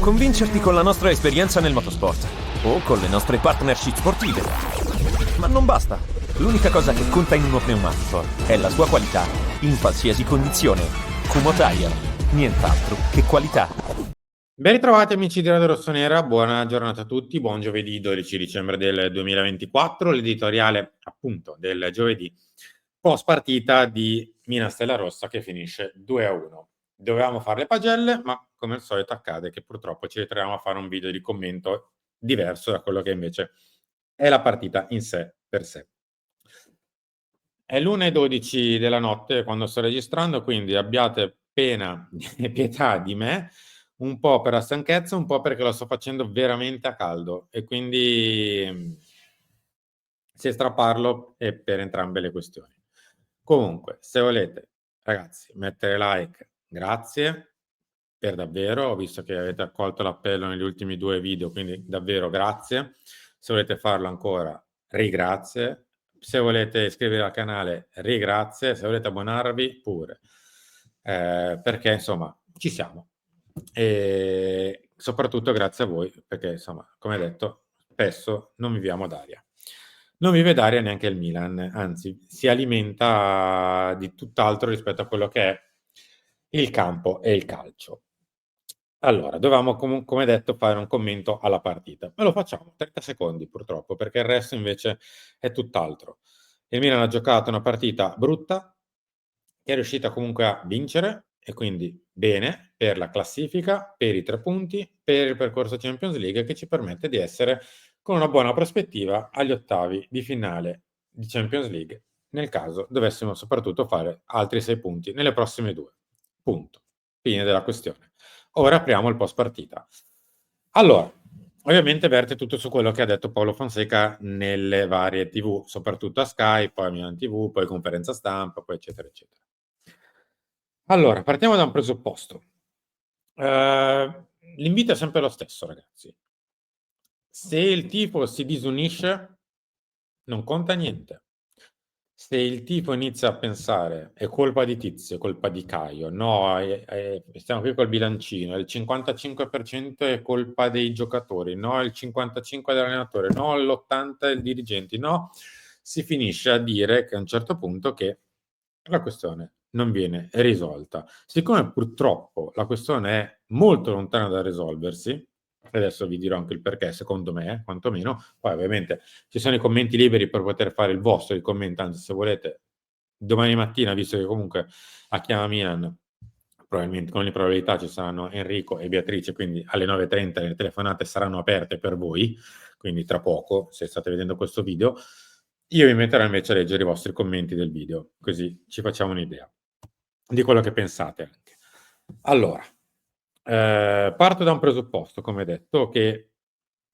convincerti con la nostra esperienza nel motorsport o con le nostre partnership sportive. Ma non basta. L'unica cosa che conta in uno pneumatico è la sua qualità, in qualsiasi condizione. Kumho Tire, nient'altro che qualità. Ben ritrovati amici di Radio Rossonera, buona giornata a tutti, buon giovedì 12 dicembre del 2024, l'editoriale appunto del giovedì post partita di Milan Stella Rossa che finisce 2-1. Dovevamo fare le pagelle, ma come al solito accade che purtroppo ci ritroviamo a fare un video di commento diverso da quello che invece è la partita in sé per sé. È l'1:12 della notte quando sto registrando, quindi abbiate pena e pietà di me, un po' per la stanchezza, un po' perché lo sto facendo veramente a caldo e quindi se strapparlo è per entrambe le questioni. Comunque, se volete, ragazzi, mettere like, grazie per davvero. Ho visto che avete accolto l'appello negli ultimi 2 video, quindi davvero grazie. Se volete farlo ancora, rigrazie. Se volete iscrivervi al canale, rigrazie. Se volete abbonarvi, pure. Perché insomma, ci siamo. E soprattutto grazie a voi, perché insomma, come detto, spesso non viviamo d'aria. Non vive d'aria neanche il Milan, anzi si alimenta di tutt'altro rispetto a quello che è il campo e il calcio. Allora, dovevamo come detto fare un commento alla partita, ma lo facciamo 30 secondi purtroppo, perché il resto invece è tutt'altro. Il Milan ha giocato una partita brutta, che è riuscita comunque a vincere e quindi bene per la classifica, per i 3 punti, per il percorso Champions League che ci permette di essere con una buona prospettiva agli ottavi di finale di Champions League, nel caso dovessimo soprattutto fare altri 6 punti nelle prossime 2. Punto. Fine della questione. Ora apriamo il post partita. Allora, ovviamente verte tutto su quello che ha detto Paolo Fonseca nelle varie TV, soprattutto a Sky, poi a Milan TV, poi conferenza stampa, poi eccetera, eccetera. Allora, partiamo da un presupposto. L'invito è sempre lo stesso, ragazzi. Se il tifo si disunisce, non conta niente. Se il tifo inizia a pensare è colpa di Tizio, è colpa di Caio, no, stiamo qui col bilancino, il 55% è colpa dei giocatori, no, il 55% dell'allenatore, no, l'80% dei dirigenti, no, si finisce a dire che a un certo punto che la questione non viene risolta. Siccome purtroppo la questione è molto lontana da risolversi, adesso vi dirò anche il perché, secondo me, quantomeno, poi ovviamente ci sono i commenti liberi per poter fare il vostro, il commento, anzi se volete domani mattina, visto che comunque a Chiama Milan probabilmente con le probabilità ci saranno Enrico e Beatrice, quindi alle 9:30 le telefonate saranno aperte per voi, quindi tra poco, se state vedendo questo video, io vi metterò invece a leggere i vostri commenti del video, così ci facciamo un'idea di quello che pensate anche. Allora, parto da un presupposto, come detto, che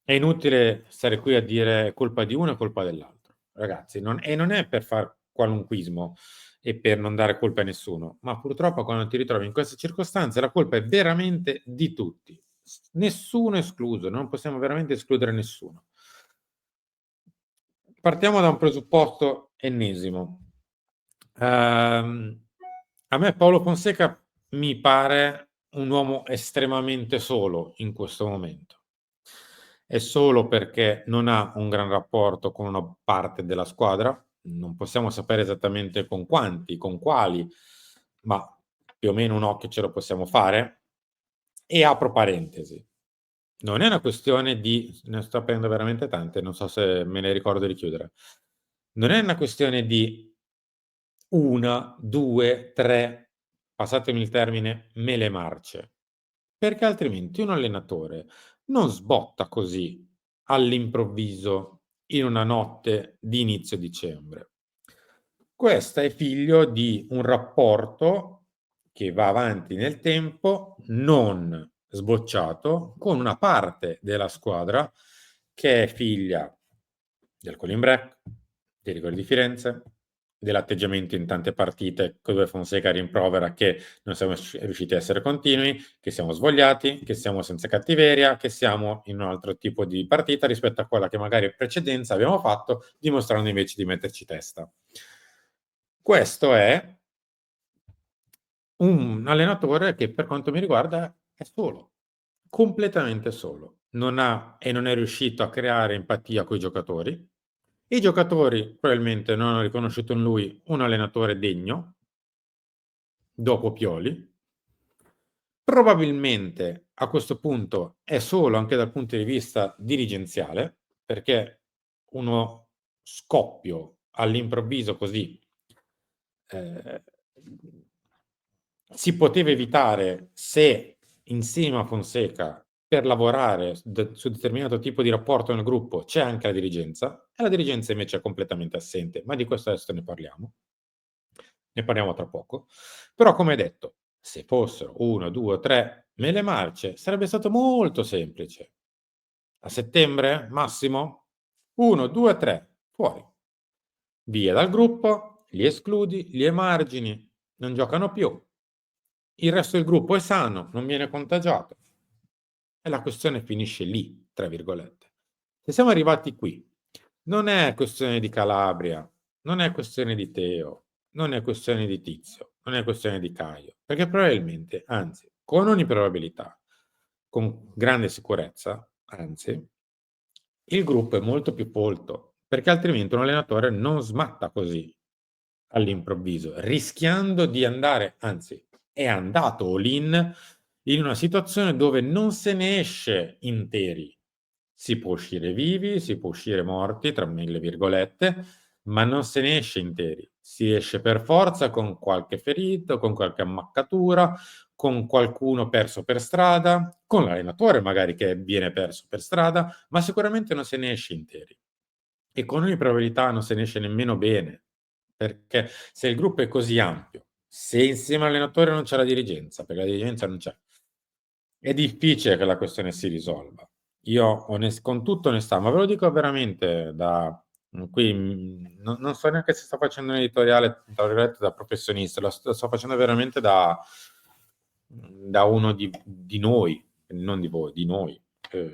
è inutile stare qui a dire colpa di uno e colpa dell'altro. Ragazzi, non è per far qualunquismo e per non dare colpa a nessuno, ma purtroppo quando ti ritrovi in queste circostanze la colpa è veramente di tutti, nessuno escluso, non possiamo veramente escludere nessuno. Partiamo da un presupposto ennesimo. A me Paolo Fonseca mi pare un uomo estremamente solo in questo momento. È solo perché non ha un gran rapporto con una parte della squadra, non possiamo sapere esattamente con quanti, con quali, ma più o meno un occhio ce lo possiamo fare. E apro parentesi. Non è una questione di, ne sto aprendo veramente tante, non so se me ne ricordo di chiudere. Non è una questione di 1, 2, 3, passatemi il termine, mele marce, perché altrimenti un allenatore non sbotta così all'improvviso in una notte di inizio dicembre. Questo è figlio di un rapporto che va avanti nel tempo, non sbocciato, con una parte della squadra che è figlia del Colin Brack, dei rigori di Firenze, dell'atteggiamento in tante partite dove Fonseca rimprovera che non siamo riusciti a essere continui, che siamo svogliati, che siamo senza cattiveria, che siamo in un altro tipo di partita rispetto a quella che magari in precedenza abbiamo fatto, dimostrando invece di metterci testa. Questo è un allenatore che per quanto mi riguarda è solo. completamente solo. Non è riuscito a creare empatia coi giocatori. I giocatori probabilmente non hanno riconosciuto in lui un allenatore degno, dopo Pioli. Probabilmente a questo punto è solo anche dal punto di vista dirigenziale, perché uno scoppio all'improvviso così ehm, si poteva evitare se insieme a Fonseca per lavorare su determinato tipo di rapporto nel gruppo c'è anche la dirigenza, e la dirigenza invece è completamente assente, ma di questo adesso ne parliamo. Ne parliamo tra poco. Però come detto, se fossero 1, 2 o 3 mele marce sarebbe stato molto semplice. A settembre massimo 1, 2, 3 fuori. Via dal gruppo, li escludi, li emargini, non giocano più. Il resto del gruppo è sano, non viene contagiato e la questione finisce lì, tra virgolette. Se siamo arrivati qui, non è questione di Calabria, non è questione di Teo, non è questione di Tizio, non è questione di Caio, perché probabilmente, anzi, con ogni probabilità, con grande sicurezza, anzi, il gruppo è molto più folto, perché altrimenti un allenatore non smatta così all'improvviso, rischiando di andare, anzi, è andato all-in in una situazione dove non se ne esce interi. Si può uscire vivi, si può uscire morti, tra mille virgolette, ma non se ne esce interi. Si esce per forza con qualche ferito, con qualche ammaccatura, con qualcuno perso per strada, con l'allenatore magari che viene perso per strada, ma sicuramente non se ne esce interi. E con ogni probabilità non se ne esce nemmeno bene, perché se il gruppo è così ampio, se insieme all'allenatore non c'è la dirigenza, perché la dirigenza non c'è, è difficile che la questione si risolva. Io con tutta onestà, ma ve lo dico veramente da qui, non so neanche se sto facendo un editoriale, tra virgolette, "da professionista", lo sto facendo veramente da uno di noi, non di voi, di noi. Ehm,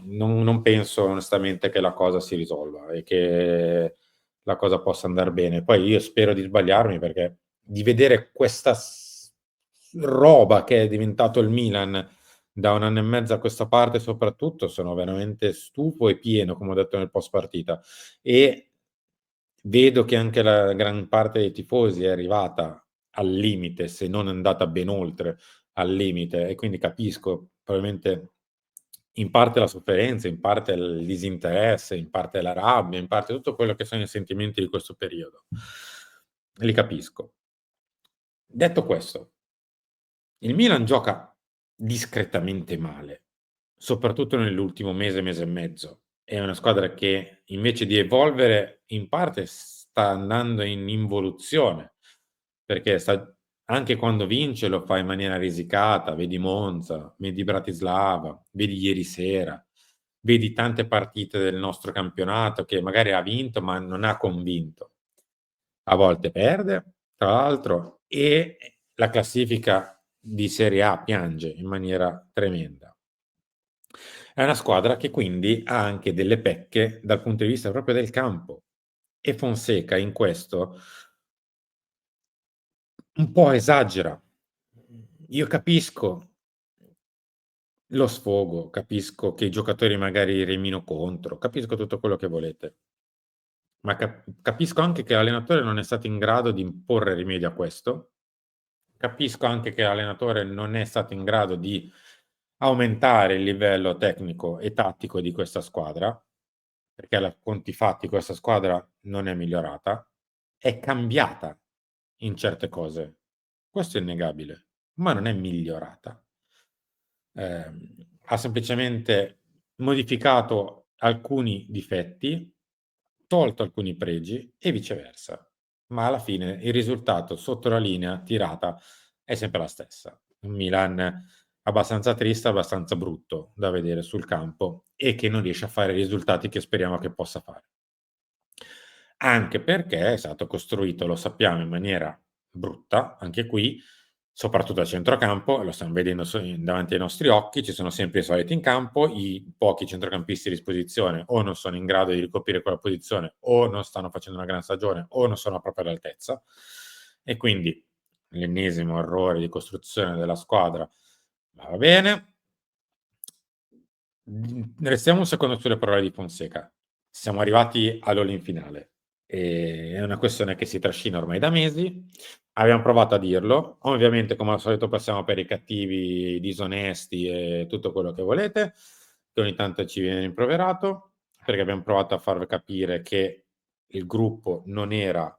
non penso onestamente che la cosa si risolva e che la cosa possa andar bene. Poi io spero di sbagliarmi perché di vedere questa roba che è diventato il Milan da 1 anno e mezzo a questa parte soprattutto, sono veramente stufo e pieno, come ho detto nel post partita. E vedo che anche la gran parte dei tifosi è arrivata al limite, se non è andata ben oltre al limite, e quindi capisco probabilmente in parte la sofferenza, in parte il disinteresse, in parte la rabbia, in parte tutto quello che sono i sentimenti di questo periodo. Li capisco. Detto questo, il Milan gioca discretamente male, soprattutto nell'ultimo mese, mese e mezzo. È una squadra che invece di evolvere in parte sta andando in involuzione, perché anche quando vince lo fa in maniera risicata, vedi Monza, vedi Bratislava, vedi ieri sera, vedi tante partite del nostro campionato che magari ha vinto ma non ha convinto. A volte perde, tra l'altro, e la classifica di Serie A piange in maniera tremenda. È una squadra che quindi ha anche delle pecche dal punto di vista proprio del campo e Fonseca in questo un po' esagera. Io capisco lo sfogo, capisco che i giocatori magari remino contro, capisco tutto quello che volete, ma capisco anche che l'allenatore non è stato in grado di imporre rimedio a questo. Capisco anche che l'allenatore non è stato in grado di aumentare il livello tecnico e tattico di questa squadra, perché a conti fatti questa squadra non è migliorata, è cambiata in certe cose. Questo è innegabile, ma non è migliorata. Ha semplicemente modificato alcuni difetti, tolto alcuni pregi e viceversa. Ma alla fine il risultato sotto la linea tirata è sempre la stessa. Un Milan abbastanza triste, abbastanza brutto da vedere sul campo e che non riesce a fare i risultati che speriamo che possa fare. Anche perché è stato costruito, lo sappiamo, in maniera brutta, anche qui, soprattutto a centrocampo, lo stiamo vedendo davanti ai nostri occhi, ci sono sempre i soliti in campo, i pochi centrocampisti a disposizione o non sono in grado di ricoprire quella posizione o non stanno facendo una gran stagione o non sono proprio all'altezza. E quindi l'ennesimo errore di costruzione della squadra, ma va bene. Restiamo un secondo sulle parole di Fonseca. Siamo arrivati all'all in finale. È una questione che si trascina ormai da mesi. Abbiamo provato a dirlo. Ovviamente, come al solito, passiamo per i cattivi, disonesti e tutto quello che volete, che ogni tanto ci viene rimproverato, perché abbiamo provato a far capire che il gruppo non era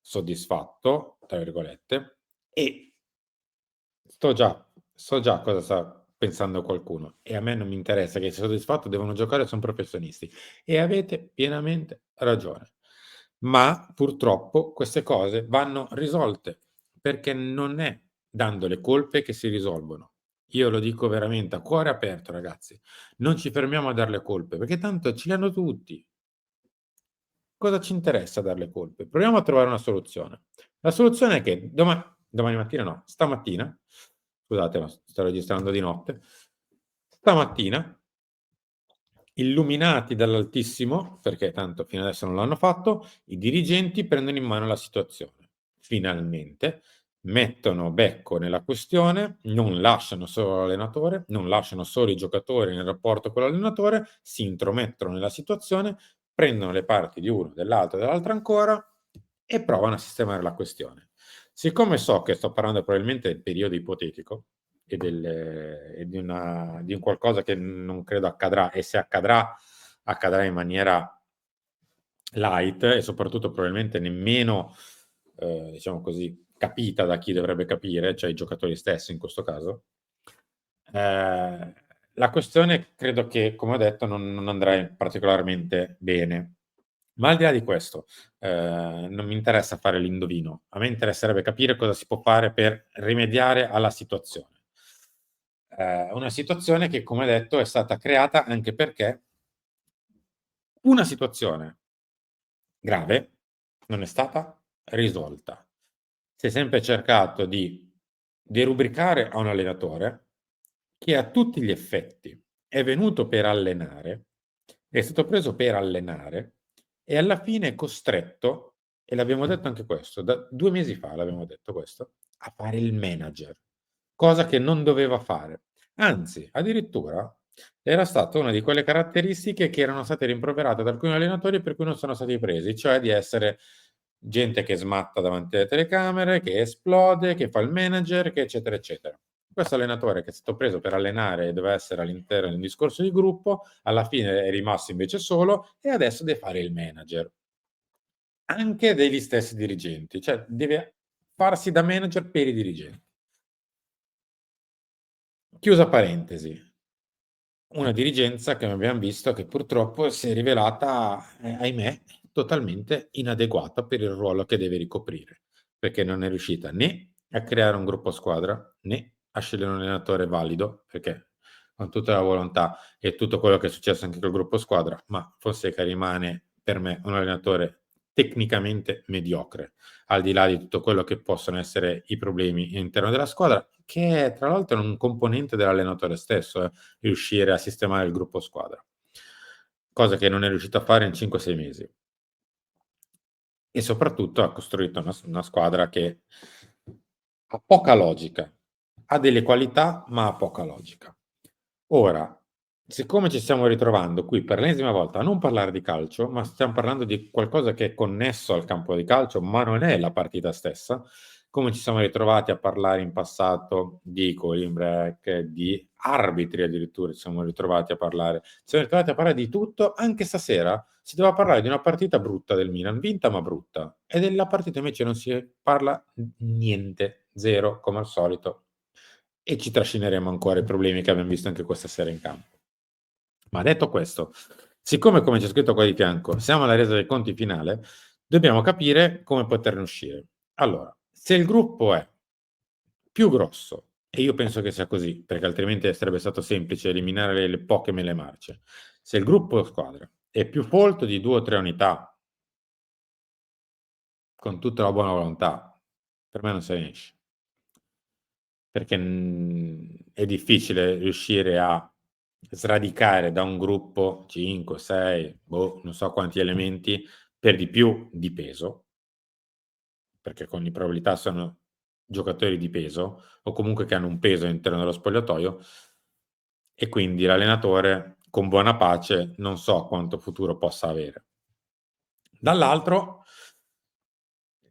soddisfatto, tra virgolette, e so già cosa sta pensando qualcuno e a me non mi interessa che sia soddisfatto, devono giocare, son professionisti. E avete pienamente ragione. Ma purtroppo queste cose vanno risolte, perché non è dando le colpe che si risolvono. Io lo dico veramente a cuore aperto, ragazzi. Non ci fermiamo a dar le colpe, perché tanto ce le hanno tutti. Cosa ci interessa dar le colpe? Proviamo a trovare una soluzione. La soluzione è che domani mattina no, stamattina, scusate ma sto registrando di notte, stamattina, illuminati dall'Altissimo, perché tanto fino adesso non l'hanno fatto, i dirigenti prendono in mano la situazione. Finalmente mettono becco nella questione, non lasciano solo l'allenatore, non lasciano solo i giocatori nel rapporto con l'allenatore, si intromettono nella situazione, prendono le parti di uno, dell'altro, dell'altro ancora e provano a sistemare la questione. Siccome so che sto parlando probabilmente del periodo ipotetico e di un qualcosa che non credo accadrà, e se accadrà, accadrà in maniera light e soprattutto probabilmente nemmeno, diciamo così, capita da chi dovrebbe capire, cioè i giocatori stessi in questo caso. Ehm, la questione credo che, come ho detto, non andrà particolarmente bene. Ma al di là di questo, non mi interessa fare l'indovino. A me interesserebbe capire cosa si può fare per rimediare alla situazione. Una situazione che, come detto, è stata creata anche perché una situazione grave non è stata risolta. Si è sempre cercato di derubricare a un allenatore che a tutti gli effetti è venuto per allenare, è stato preso per allenare e alla fine è costretto, e l'abbiamo detto anche questo, da 2 mesi fa l'abbiamo detto questo, a fare il manager, cosa che non doveva fare. Anzi, addirittura era stata una di quelle caratteristiche che erano state rimproverate da alcuni allenatori per cui non sono stati presi, cioè di essere gente che smatta davanti alle telecamere, che esplode, che fa il manager, che eccetera, eccetera. Questo allenatore che è stato preso per allenare e doveva essere all'interno di un discorso di gruppo, alla fine è rimasto invece solo e adesso deve fare il manager. Anche degli stessi dirigenti, cioè deve farsi da manager per i dirigenti. Chiusa parentesi. Una dirigenza che abbiam visto che purtroppo si è rivelata, ahimè, totalmente inadeguata per il ruolo che deve ricoprire, perché non è riuscita né a creare un gruppo squadra, né a scegliere un allenatore valido, perché con tutta la volontà e tutto quello che è successo anche col gruppo squadra, ma Fonseca rimane per me un allenatore tecnicamente mediocre, al di là di tutto quello che possono essere i problemi all'interno della squadra, che è tra l'altro un componente dell'allenatore stesso, riuscire a sistemare il gruppo squadra, cosa che non è riuscito a fare in 5, 6 mesi. E soprattutto ha costruito una squadra che ha poca logica, ha delle qualità, ma ha poca logica. Ora, siccome ci stiamo ritrovando qui per l'ennesima volta a non parlare di calcio, ma stiam parlando di qualcosa che è connesso al campo di calcio, ma non è la partita stessa, come ci siamo ritrovati a parlare in passato di cooling break, di arbitri addirittura ci siamo ritrovati a parlare. Ci siamo ritrovati a parlare di tutto, anche stasera si doveva parlare di una partita brutta del Milan, vinta ma brutta, e della partita invece non si parla niente, 0 come al solito, e ci trascineremo ancora i problemi che abbiam visto anche questa sera in campo. Ma detto questo, siccome come c'è scritto qua di fianco, siamo alla resa dei conti finale, dobbiamo capire come poterne uscire. Allora, se il gruppo è più grosso, e io penso che sia così, perché altrimenti sarebbe stato semplice eliminare le poche mele marce. Se il gruppo squadra è più folto di 2 o 3 unità, con tutta la buona volontà, per me non se ne esce. Perché, è difficile riuscire a sradicare da un gruppo 5, 6, boh, non so quanti elementi, per di più di peso, perché con ogni probabilità sono giocatori di peso, o comunque che hanno un peso all'interno dello spogliatoio, e quindi l'allenatore con buona pace non so quanto futuro possa avere. Dall'altro,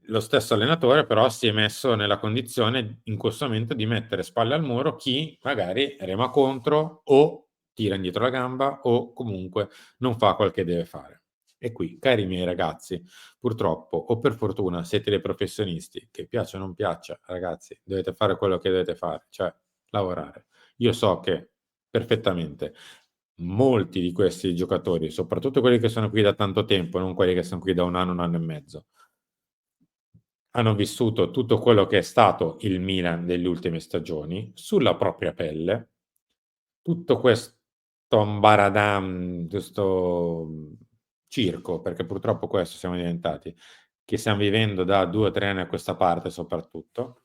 lo stesso allenatore però si è messo nella condizione in questo momento di mettere spalle al muro chi magari rema contro o tira indietro la gamba o comunque non fa quel che deve fare. E qui, cari miei ragazzi, purtroppo o per fortuna siete dei professionisti, che piaccia o non piaccia, ragazzi, dovete fare quello che dovete fare, cioè lavorare. Io so che perfettamente molti di questi giocatori, soprattutto quelli che sono qui da tanto tempo, non quelli che sono qui da un anno e mezzo, hanno vissuto tutto quello che è stato il Milan delle ultime stagioni sulla propria pelle. Tutto questo ambaradam, questo circo, perché purtroppo questo siamo diventati, che stiam vivendo da 2 o 3 anni a questa parte soprattutto,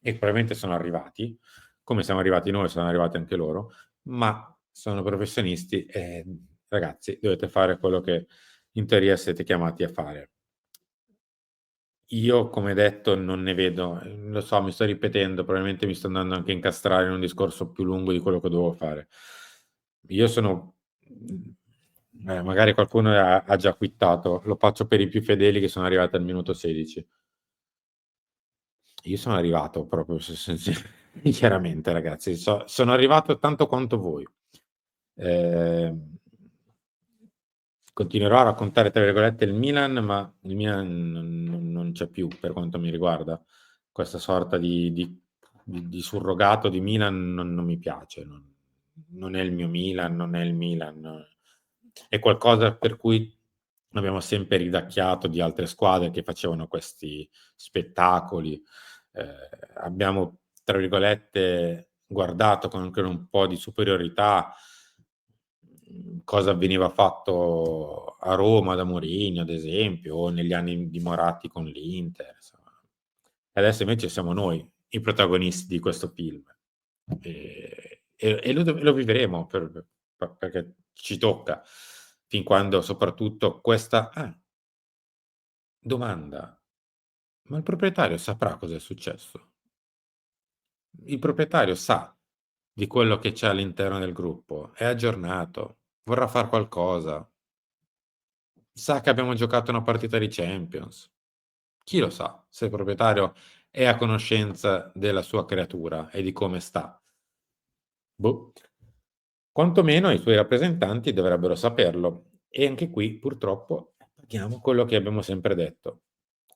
e probabilmente sono arrivati, come siamo arrivati noi, sono arrivati anche loro, ma sono professionisti e ragazzi dovete fare quello che in teoria siete chiamati a fare. Io, come detto, non ne vedo lo so, mi sto ripetendo, probabilmente mi sto andando anche a incastrare in un discorso più lungo di quello che dovevo fare. Io sono magari qualcuno ha già quittato, lo faccio per i più fedeli che sono arrivati al minuto 16. Io sono arrivato proprio chiaramente ragazzi, sono arrivato tanto quanto voi. Ehm, Continuerò a raccontare tra virgolette "il Milan", ma il Milan non c'è più per quanto mi riguarda. Questa sorta di surrogato di Milan non mi piace, non è il mio Milan, non è il Milan. È qualcosa per cui abbiamo sempre ridacchiato di altre squadre che facevano questi spettacoli. Abbiamo, tra virgolette, guardato con anche un po' di superiorità cosa veniva fatto a Roma da Mourinho, ad esempio, o negli anni di Moratti con l'Inter, insomma. E adesso invece siamo noi i protagonisti di questo film. E lo vivremo perché ci tocca, fin quando soprattutto questa domanda: ma il proprietario saprà cosa è successo? Il proprietario sa di quello che c'è all'interno del gruppo, è aggiornato, vorrà far qualcosa, sa che abbiamo giocato una partita di Champions. Chi lo sa se il proprietario è a conoscenza della sua creatura e di come sta? Boh. Quantomeno i suoi rappresentanti dovrebbero saperlo. E anche qui, purtroppo, paghiamo quello che abbiamo sempre detto.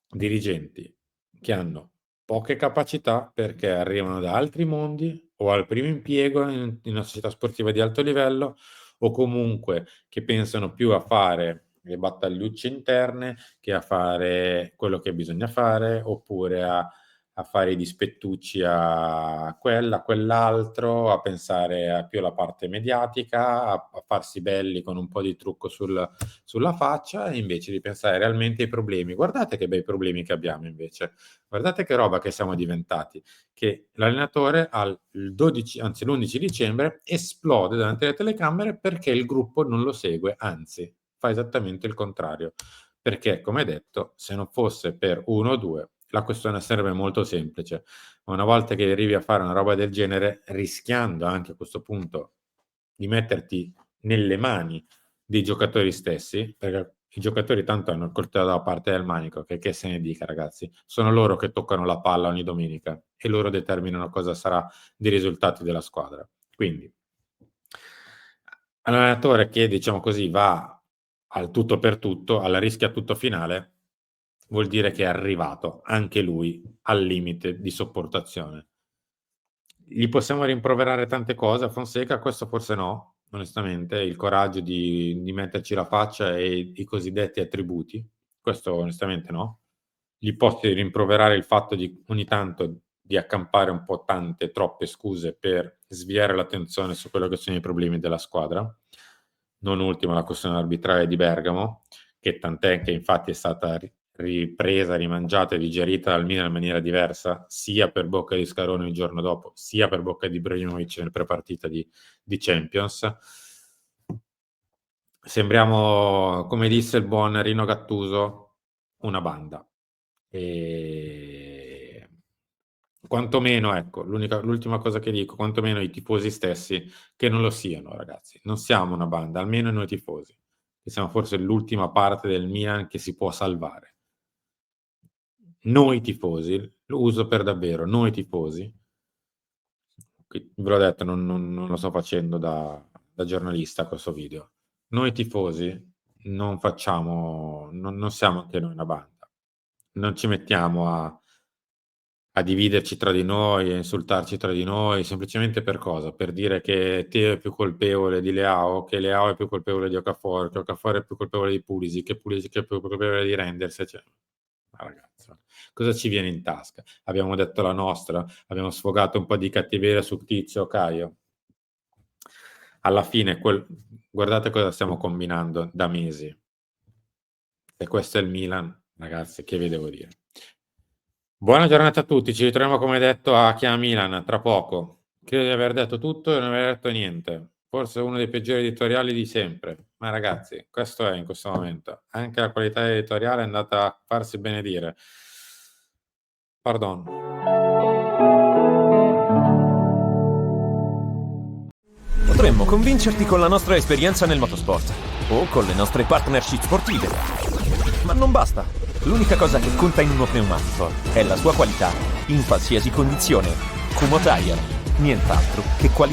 Dirigenti che hanno poche capacità perché arrivano da altri mondi o al primo impiego in una società sportiva di alto livello o comunque che pensano più a fare le battagliucce interne che a fare quello che bisogna fare oppure a fare i dispettucci a quella, a quell'altro, a pensare a più alla parte mediatica, a farsi belli con un po' di trucco sulla faccia, e invece di pensare realmente ai problemi. Guardate che bei problemi che abbiamo invece, guardate che roba che siamo diventati, che l'allenatore il 12, anzi l'11 dicembre esplode davanti alle telecamere perché il gruppo non lo segue, anzi fa esattamente il contrario. Perché, come detto, se non fosse per 1 o 2 la questione sarebbe molto semplice, ma una volta che arrivi a fare una roba del genere, rischiando anche a questo punto di metterti nelle mani dei giocatori stessi, perché i giocatori tanto hanno il coltello dalla parte del manico, che se ne dica ragazzi, sono loro che toccano la palla ogni domenica e loro determinano cosa sarà dei risultati della squadra. Quindi all'allenatore che, diciamo così, va al tutto per tutto, alla rischia tutto finale, vuol dire che è arrivato anche lui al limite di sopportazione. Gli possiamo rimproverare tante cose a Fonseca? Questo forse no, onestamente, il coraggio di metterci la faccia e i cosiddetti attributi, questo onestamente no. Gli posso rimproverare il fatto di ogni tanto di accampare un po' tante, troppe scuse per sviare l'attenzione su quello che sono i problemi della squadra. Non ultima la questione arbitrale di Bergamo, che tant'è che infatti è stata ripresa, rimangiata e digerita dal Milan in maniera diversa, sia per bocca di Scaroni il giorno dopo, sia per bocca di Ibrahimovic nel prepartita di Champions. Sembriamo, come disse il buon Rino Gattuso, una banda. E quantomeno, ecco, l'ultima cosa che dico, quantomeno i tifosi stessi che non lo siano, ragazzi. Non siamo una banda, almeno noi tifosi, che siamo forse l'ultima parte del Milan che si può salvare. Noi tifosi, lo uso per davvero, noi tifosi, ve l'ho detto, non lo sto facendo da giornalista questo video. Noi tifosi non siamo anche noi una banda. Non ci mettiamo a dividerci tra di noi, a insultarci tra di noi, semplicemente per cosa? Per dire che Teo è più colpevole di Leao, che Leao è più colpevole di Okafor, che Okafor è più colpevole di Pulisic, che Pulisic è più colpevole di Reinders, cioè, ma ragazzi, cosa ci viene in tasca? Abbiamo detto la nostra, abbiamo sfogato un po' di cattiveria su Tizio Caio. Alla fine, guardate cosa stiamo combinando da mesi. E questo è il Milan, ragazzi, che vi devo dire? Buona giornata a tutti, ci ritroviamo come detto a Chiama Milan tra poco. Credo di aver detto tutto e non aver detto niente. Forse uno dei peggiori editoriali di sempre. Ma ragazzi, questo è in questo momento. Anche la qualità editoriale è andata a farsi benedire. Pardon. Potremmo convincerti con la nostra esperienza nel motorsport o con le nostre partnership sportive. Ma non basta. L'unica cosa che conta in uno pneumatico è la sua qualità in qualsiasi condizione. Kumho Tire, nient'altro che qualità.